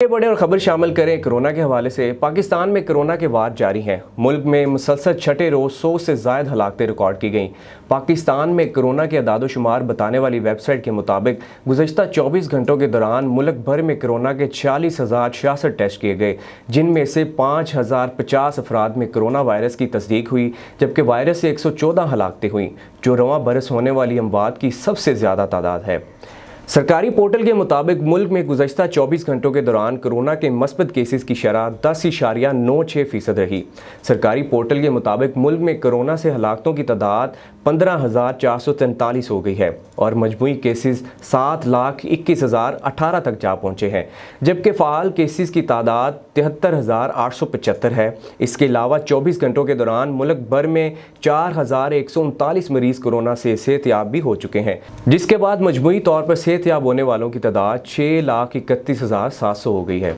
ये बड़े और खबर शामिल करें कोरोना के हवाले से। पाकिस्तान में कोरोना के वार जारी हैं। मुल्क में मुसलसल छठे रोज 100 से ज़ायद हलाकतें रिकॉर्ड की गईं। पाकिस्तान में कोरोना के अदाद-ओ-शुमार बताने वाली वेबसाइट के मुताबिक गुज़श्ता 24 घंटों के दौरान मुल्क भर में कोरोना के 40,066 टेस्ट किए गए, जिनमें से 5,050 अफराद में कोरोना वायरस की तस्दीक हुई, जबकि वायरस से 114 हलाकतें हुईं, जो रवां बरस होने वाली अमवात की सबसे ज़्यादा तादाद है। सरकारी पोर्टल के मुताबिक मुल्क में गुज़श्ता 24 घंटों के दौरान कोरोना के मस्बत केसेस की शरह 10.96% रही। सरकारी पोर्टल के मुताबिक मुल्क में कोरोना से हलाकतों की तादाद 15,443 हो गई है और मजमूई केसेस 7,21,018 तक जा पहुँचे हैं, जबकि फ़ाल केसेस की तादाद 73,875 है। इसके अलावा 24 घंटों के दौरान मुल्क भर में 4,139 मरीज़ कोरोना से सेहतयाब भी हो चुके हैं, जिसके बाद मजमूई तौर पर सेहतयाब होने वालों की तादाद 6,31,700 हो गई है।